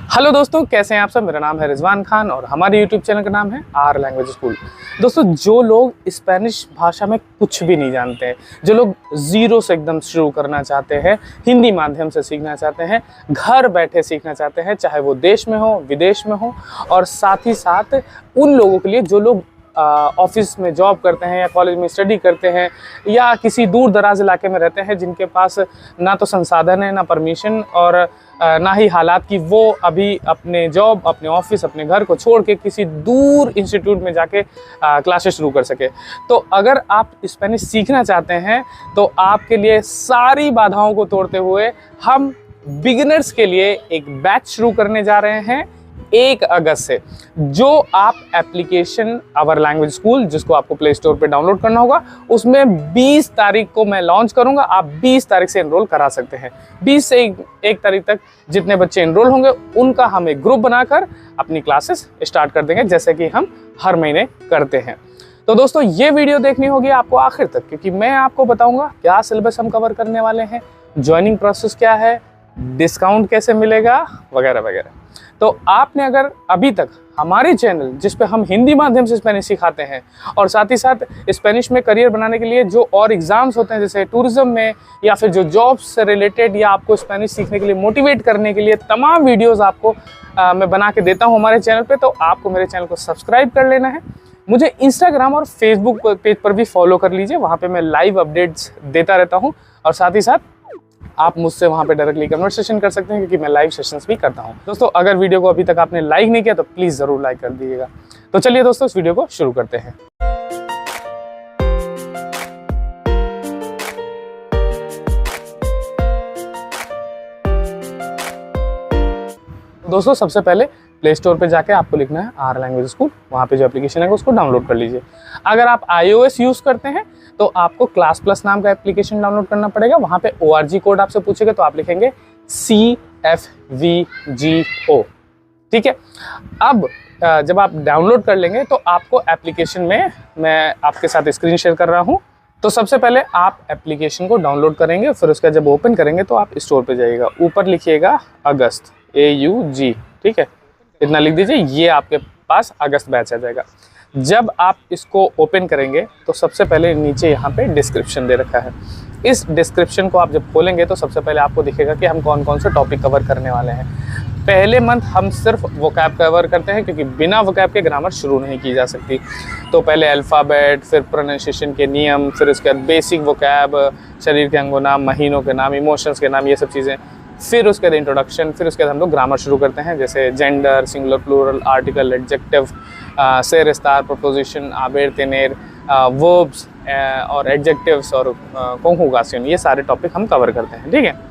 Hello दोस्तों, कैसे हैं आप सब। मेरा नाम है रिजवान खान और हमारे यूट्यूब चैनल का नाम है आर लैंग्वेज स्कूल। दोस्तों, जो लोग स्पेनिश भाषा में कुछ भी नहीं जानते हैं, जो लोग ज़ीरो से एकदम शुरू करना चाहते हैं, हिंदी माध्यम से सीखना चाहते हैं, घर बैठे सीखना चाहते हैं, चाहे वो देश में हो विदेश में हो, और साथ ही साथ उन लोगों के लिए जो लोग ऑफिस में जॉब करते हैं या कॉलेज में स्टडी करते हैं या किसी दूर दराज इलाके में रहते हैं, जिनके पास ना तो संसाधन है, ना परमिशन और ना ही हालात कि वो अभी अपने जॉब, अपने ऑफिस, अपने घर को छोड़ के किसी दूर इंस्टीट्यूट में जाके क्लासेस शुरू कर सके। तो अगर आप स्पेनिश सीखना चाहते हैं तो आपके लिए सारी बाधाओं को तोड़ते हुए हम बिगिनर्स के लिए एक बैच शुरू करने जा रहे हैं 1 अगस्त से, जो आप एप्लीकेशन आवर लैंग्वेज स्कूल, जिसको आपको प्ले स्टोर पे डाउनलोड करना होगा, उसमें 20 तारीख को मैं लॉन्च करूंगा। आप 20 तारीख से एनरोल करा सकते हैं। 20 से 1 तारीख तक जितने बच्चे एनरोल होंगे उनका हम एक ग्रुप बनाकर अपनी क्लासेस स्टार्ट कर देंगे, जैसे कि हम हर महीने करते हैं। तो दोस्तों, ये वीडियो देखनी होगी आपको आखिर तक, क्योंकि मैं आपको बताऊंगा क्या सिलेबस हम कवर करने वाले हैं, ज्वाइनिंग प्रोसेस क्या है, डिस्काउंट कैसे मिलेगा, वगैरह वगैरह। तो आपने अगर अभी तक हमारे चैनल, जिस पे हम हिंदी माध्यम से स्पेनिश सिखाते हैं और साथ ही साथ स्पेनिश में करियर बनाने के लिए जो और एग्ज़ाम्स होते हैं, जैसे टूरिज्म में या फिर जो जॉब्स से रिलेटेड या आपको स्पेनिश सीखने के लिए मोटिवेट करने के लिए तमाम वीडियोस आपको मैं बना के देता हूँ हमारे चैनल पे, तो आपको मेरे चैनल को सब्सक्राइब कर लेना है। मुझे इंस्टाग्राम और फेसबुक पेज पर भी फॉलो कर लीजिए, वहाँ पर मैं लाइव अपडेट्स देता रहता हूँ और साथ ही साथ आप मुझसे वहाँ पे डायरेक्टली कन्वर्सेशन कर सकते हैं, क्योंकि मैं लाइव सेशंस भी करता हूँ। दोस्तों, अगर वीडियो को अभी तक आपने लाइक नहीं किया तो प्लीज़ ज़रूर लाइक कर दीजिएगा। तो चलिए दोस्तों, इस वीडियो को शुरू करते हैं। दोस्तों, सबसे पहले प्ले स्टोर पे जाके आपको लिखना है आर लैंग्वेज स्कूल। वहाँ पे जो एप्लीकेशन है उसको डाउनलोड कर लीजिए। अगर आप iOS यूज़ करते हैं तो आपको क्लास प्लस नाम का एप्लीकेशन डाउनलोड करना पड़ेगा। वहाँ पे ORG कोड आपसे पूछेगा तो आप लिखेंगे CFVGO। ठीक है। अब जब आप डाउनलोड कर लेंगे तो आपको एप्लीकेशन में, मैं आपके साथ स्क्रीन शेयर कर रहा हूँ, तो सबसे पहले आप एप्लीकेशन को डाउनलोड करेंगे, फिर उसका जब ओपन करेंगे तो आप स्टोर पे जाइएगा, ऊपर लिखिएगा अगस्त, AUG। ठीक है, इतना लिख दीजिए, ये आपके पास अगस्त बैच आ जाएगा। जब आप इसको ओपन करेंगे तो सबसे पहले नीचे यहाँ पे डिस्क्रिप्शन दे रखा है। इस डिस्क्रिप्शन को आप जब खोलेंगे तो सबसे पहले आपको दिखेगा कि हम कौन कौन से टॉपिक कवर करने वाले हैं। पहले मंथ हम सिर्फ वोकैब कवर करते हैं, क्योंकि बिना वोकैब के ग्रामर शुरू नहीं की जा सकती। तो पहले अल्फ़ाबेट, फिर प्रोनाउंसिएशन के नियम, फिर उसके बाद बेसिक वोकैब, शरीर के अंगों नाम, महीनों के नाम, इमोशंस के नाम, ये सब चीज़ें। फिर उसके बाद इंट्रोडक्शन, फिर उसके बाद हम लोग ग्रामर शुरू करते हैं, जैसे gender, singular, plural, article, adjective, सेर, स्टार, प्रपोजिशन, आबेर, तेनेर, वर्ब्स और एडजेक्टिव्स और कॉन्जुगेशन, ये सारे टॉपिक हम कवर करते हैं। ठीक है।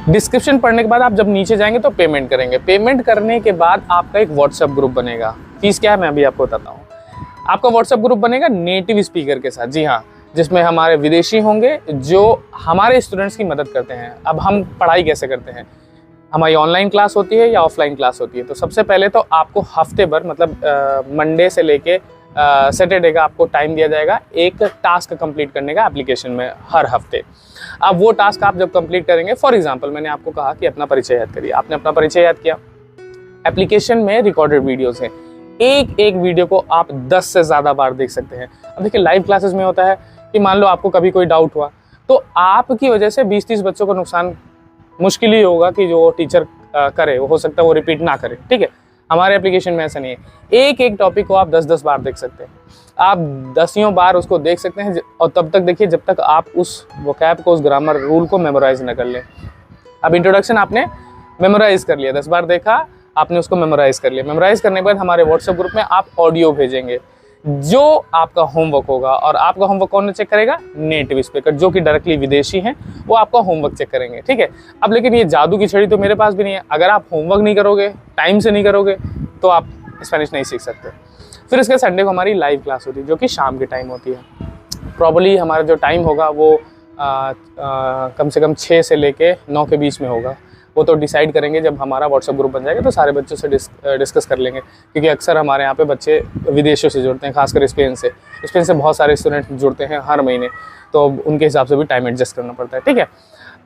डिस्क्रिप्शन पढ़ने के बाद आप जब नीचे जाएंगे तो पेमेंट करेंगे। पेमेंट करने के बाद आपका एक व्हाट्सएप ग्रुप बनेगा। फीस क्या है मैं अभी आपको बताता हूँ। आपका व्हाट्सएप ग्रुप बनेगा नेटिव स्पीकर के साथ, जी हाँ, जिसमें हमारे विदेशी होंगे जो हमारे स्टूडेंट्स की मदद करते हैं। अब हम पढ़ाई कैसे करते हैं, हमारी ऑनलाइन क्लास होती है या ऑफलाइन क्लास होती है। तो सबसे पहले तो आपको हफ्ते भर, मतलब मंडे से लेके सैटरडे का आपको टाइम दिया जाएगा एक टास्क कंप्लीट करने का एप्लीकेशन में हर हफ्ते। अब वो टास्क आप जब कंप्लीट करेंगे, फॉर एग्जांपल मैंने आपको कहा कि अपना परिचय याद करिए, आपने अपना परिचय याद किया। एप्लीकेशन में रिकॉर्डेड वीडियोस हैं, एक एक वीडियो को आप 10 से ज़्यादा बार देख सकते हैं। अब देखिए, लाइव क्लासेस में होता है कि मान लो आपको कभी कोई डाउट हुआ तो आपकी वजह से 20-30 बच्चों को नुकसान मुश्किल ही होगा कि जो टीचर करे, वो हो सकता है वो रिपीट ना करे। ठीक है। हमारे एप्लीकेशन में ऐसा नहीं है, एक एक टॉपिक को आप 10-10 बार देख सकते हैं। आप 10 बार उसको देख सकते हैं, और तब तक देखिए जब तक आप उस वोकैब को, उस ग्रामर रूल को मेमोराइज न कर लें। अब इंट्रोडक्शन आपने मेमोराइज कर लिया, 10 बार देखा आपने, उसको मेमोराइज कर लिया। मेमोराइज करने के बाद हमारे व्हाट्सएप ग्रुप में आप ऑडियो भेजेंगे, जो आपका होमवर्क होगा। और आपका होमवर्क कौन चेक करेगा? नेटिव स्पीकर, जो कि डायरेक्टली विदेशी हैं, वो आपका होमवर्क चेक करेंगे। ठीक है। अब लेकिन ये जादू की छड़ी तो मेरे पास भी नहीं है। अगर आप होमवर्क नहीं करोगे, टाइम से नहीं करोगे, तो आप स्पेनिश नहीं सीख सकते। फिर इसके संडे को हमारी लाइव क्लास होती है, जो कि शाम के टाइम होती है। प्रॉब्ली हमारा जो टाइम होगा वो कम से कम 6 से लेके 9 के बीच में होगा। वो तो डिसाइड करेंगे जब हमारा व्हाट्सएप ग्रुप बन जाएगा, तो सारे बच्चों से डिस्कस कर लेंगे, क्योंकि अक्सर हमारे यहाँ पे बच्चे विदेशों से जुड़ते हैं, खासकर स्पेन से बहुत सारे स्टूडेंट जुड़ते हैं हर महीने, तो उनके हिसाब से भी टाइम एडजस्ट करना पड़ता है। ठीक है।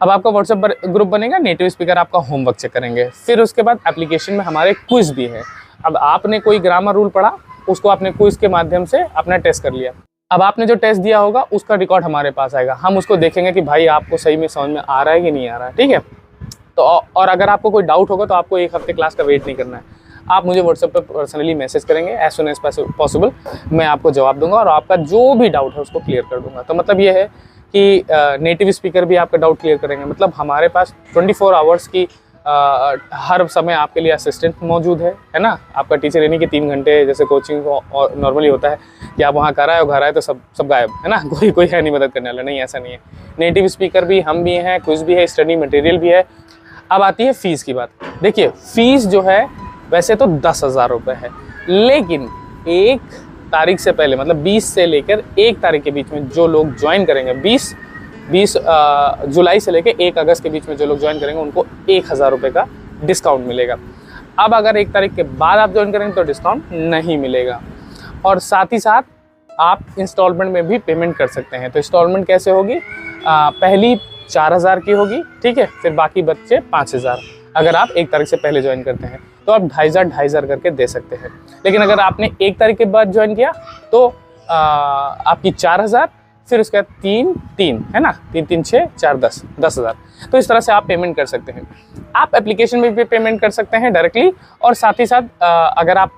अब आपका व्हाट्सएप पर ग्रुप बनेगा, नेटिव स्पीकर आपका होमवर्क चेक करेंगे। फिर उसके बाद एप्लीकेशन में हमारे क्विज भी है। अब आपने कोई ग्रामर रूल पढ़ा, उसको आपने क्विज के माध्यम से अपना टेस्ट कर लिया। अब आपने जो टेस्ट दिया होगा उसका रिकॉर्ड हमारे पास आएगा, हम उसको देखेंगे कि भाई आपको सही में समझ में आ रहा है कि नहीं आ रहा है, ठीक है। तो और अगर आपको कोई डाउट होगा तो आपको 1 हफ्ते क्लास का वेट नहीं करना है, आप मुझे व्हाट्सएप पर पर्सनली मैसेज करेंगे, एज सुन एज पॉसिबल मैं आपको जवाब दूंगा और आपका जो भी डाउट है उसको क्लियर कर दूंगा। तो मतलब ये है कि नेटिव स्पीकर भी आपका डाउट क्लियर करेंगे। मतलब हमारे पास 24 आवर्स की हर समय आपके लिए असिस्टेंट मौजूद है ना। आपका टीचर यानी कि 3 घंटे जैसे कोचिंग और नॉर्मली होता है कि आप वहाँ कर आए हो, घर आए तो सब गायब है ना, कोई है नहीं मदद करने वाला, नहीं ऐसा नहीं है। नेटिव स्पीकर भी हम भी हैं, क्विज भी है, स्टडी मटेरियल भी है। अब आती है फ़ीस की बात। देखिए फ़ीस जो है वैसे तो 10,000 रुपये है, लेकिन 1 तारीख से पहले मतलब 20 से लेकर 1 तारीख के बीच में जो लोग ज्वाइन करेंगे, 20 जुलाई से लेकर 1 अगस्त के बीच में जो लोग ज्वाइन करेंगे उनको 1,000 रुपये का डिस्काउंट मिलेगा। अब अगर 1 तारीख के बाद आप ज्वाइन करेंगे तो डिस्काउंट नहीं मिलेगा। और साथ ही साथ आप इंस्टॉलमेंट में भी पेमेंट कर सकते हैं। तो इंस्टॉलमेंट कैसे होगी, पहली 4,000 की होगी, ठीक है, फिर बाकी बच्चे 5,000। अगर आप 1 तारीख से पहले ज्वाइन करते हैं तो आप 2,500 करके दे सकते हैं। लेकिन अगर आपने 1 तारीख के बाद ज्वाइन किया तो आपकी 4,000, फिर उसके बाद 3 है ना, 3 3 6 4 10,000। तो इस तरह से आप पेमेंट कर सकते हैं। आप एप्लीकेशन में भी पेमेंट कर सकते हैं डायरेक्टली, और साथ ही साथ अगर आप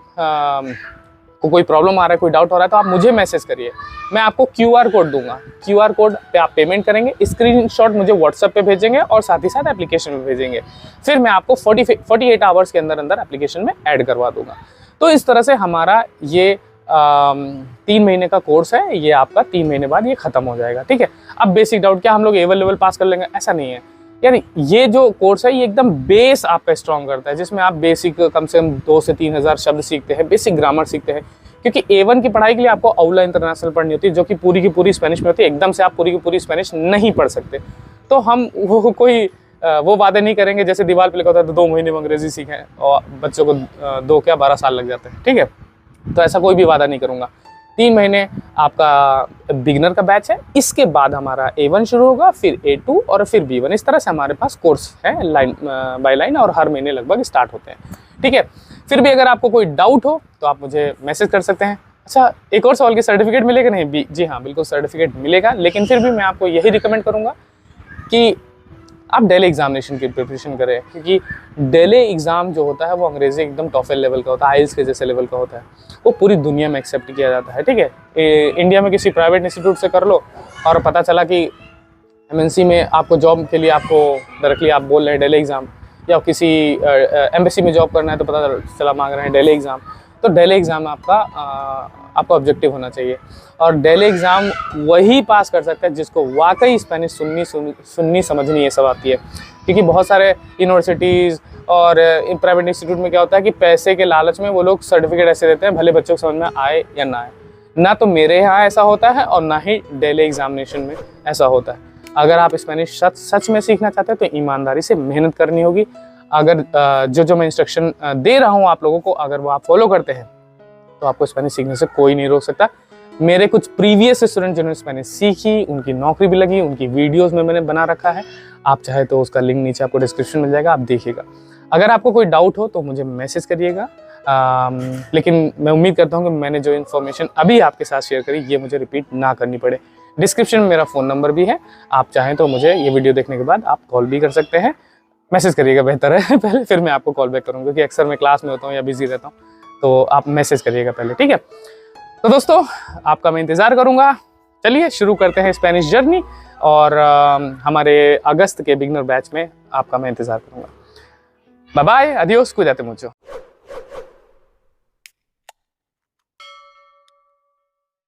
को कोई प्रॉब्लम आ रहा है, कोई डाउट हो रहा है तो आप मुझे मैसेज करिए, मैं आपको QR कोड दूंगा। QR कोड पे आप पेमेंट करेंगे, स्क्रीनशॉट मुझे व्हाट्सएप पे भेजेंगे और साथ ही साथ एप्लीकेशन में भेजेंगे। फिर मैं आपको 48 आवर्स के अंदर एप्लीकेशन में ऐड करवा दूंगा। तो इस तरह से हमारा ये 3 महीने का कोर्स है, ये आपका 3 महीने बाद ये खत्म हो जाएगा, ठीक है। अब बेसिक डाउट क्या हम लोग A1 लेवल पास कर लेंगे, ऐसा नहीं है यानी। ये जो कोर्स है ये एकदम बेस आपका स्ट्रॉन्ग करता है, जिसमें आप बेसिक कम से कम 2 से 3 हज़ार शब्द सीखते हैं, बेसिक ग्रामर सीखते हैं। क्योंकि A1 की पढ़ाई के लिए आपको अउला इंटरनेशनल पढ़नी होती है, जो कि पूरी की पूरी स्पेनिश में होती है। एकदम से आप पूरी की पूरी स्पेनिश नहीं पढ़ सकते। तो हम वो वादे नहीं करेंगे जैसे दीवार पे लिखा होता है तो 2 महीने में अंग्रेजी सीखें और बच्चों को 2 क्या 12 साल लग जाते हैं, ठीक है। तो ऐसा कोई भी वादा नहीं करूँगा। 3 महीने आपका बिगिनर का बैच है, इसके बाद हमारा A1 शुरू होगा, फिर A2 और फिर B1। इस तरह से हमारे पास कोर्स है लाइन बाय लाइन, और हर महीने लगभग स्टार्ट होते हैं, ठीक है। फिर भी अगर आपको कोई डाउट हो तो आप मुझे मैसेज कर सकते हैं। अच्छा, एक और सवाल, कि सर्टिफिकेट मिलेगा नहीं? जी हाँ, बिल्कुल सर्टिफिकेट मिलेगा, लेकिन फिर भी मैं आपको यही रिकमेंड करूँगा कि आप डेली एग्जामिनेशन की प्रिपरेशन करें, क्योंकि डेली एग्ज़ाम जो होता है वो अंग्रेजी एकदम टॉफल लेवल का होता है, आइल्स के जैसे लेवल का होता है। वो पूरी दुनिया में एक्सेप्ट किया जाता है, ठीक है। इंडिया में किसी प्राइवेट इंस्टीट्यूट से कर लो और पता चला कि MNC में आपको जॉब के लिए आपको डायरेक्टली आप बोल रहे हैं डेली एग्ज़ाम, या किसी एम्बेसी में जॉब करना है तो पता चला मांग रहे हैं डेली एग्ज़ाम। तो डेली एग्ज़ाम आपका ऑब्जेक्टिव होना चाहिए। और डेली एग्ज़ाम वही पास कर सकता है जिसको वाकई स्पेनिश सुननी समझनी ये सब आती है। क्योंकि बहुत सारे यूनिवर्सिटीज़ और प्राइवेट इंस्टीट्यूट में क्या होता है कि पैसे के लालच में वो लोग सर्टिफिकेट ऐसे देते हैं, भले बच्चों को समझ में आए या ना आए। ना तो मेरे यहाँ ऐसा होता है और ना ही डेली एग्जामिनेशन में ऐसा होता है। अगर आप स्पेनिश सच में सीखना चाहते हैं तो ईमानदारी से मेहनत करनी होगी। अगर जो मैं इंस्ट्रक्शन दे रहा हूँ आप लोगों को, अगर वो आप फॉलो करते हैं तो आपको स्पेनिश सीखने से कोई नहीं रोक सकता। मेरे कुछ प्रीवियस स्टूडेंट जिन्होंने स्पेनिश सीखी, उनकी नौकरी भी लगी, उनकी वीडियोस में मैंने बना रखा है। आप चाहे तो उसका लिंक नीचे आपको डिस्क्रिप्शन मिल जाएगा, आप देखिएगा। अगर आपको कोई डाउट हो तो मुझे मैसेज करिएगा। लेकिन मैं उम्मीद करता हूँ कि मैंने जो इन्फॉर्मेशन अभी आपके साथ शेयर करी ये मुझे रिपीट ना करनी पड़े। डिस्क्रिप्शन में मेरा फ़ोन नंबर भी है, आप चाहें तो मुझे ये वीडियो देखने के बाद आप कॉल भी कर सकते हैं। मैसेज करिएगा बेहतर है पहले, फिर मैं आपको कॉल बैक करूँगा, क्योंकि अक्सर मैं क्लास में होता हूँ या बिजी रहता हूँ। तो आप मैसेज करिएगा पहले, ठीक है। तो दोस्तों आपका मैं इंतज़ार करूँगा। चलिए शुरू करते हैं स्पेनिश जर्नी, और हमारे अगस्त के बिगनर बैच में आपका मैं इंतज़ार करूँगा। बाय बाय, अडियोस, कुइदाते मुचो।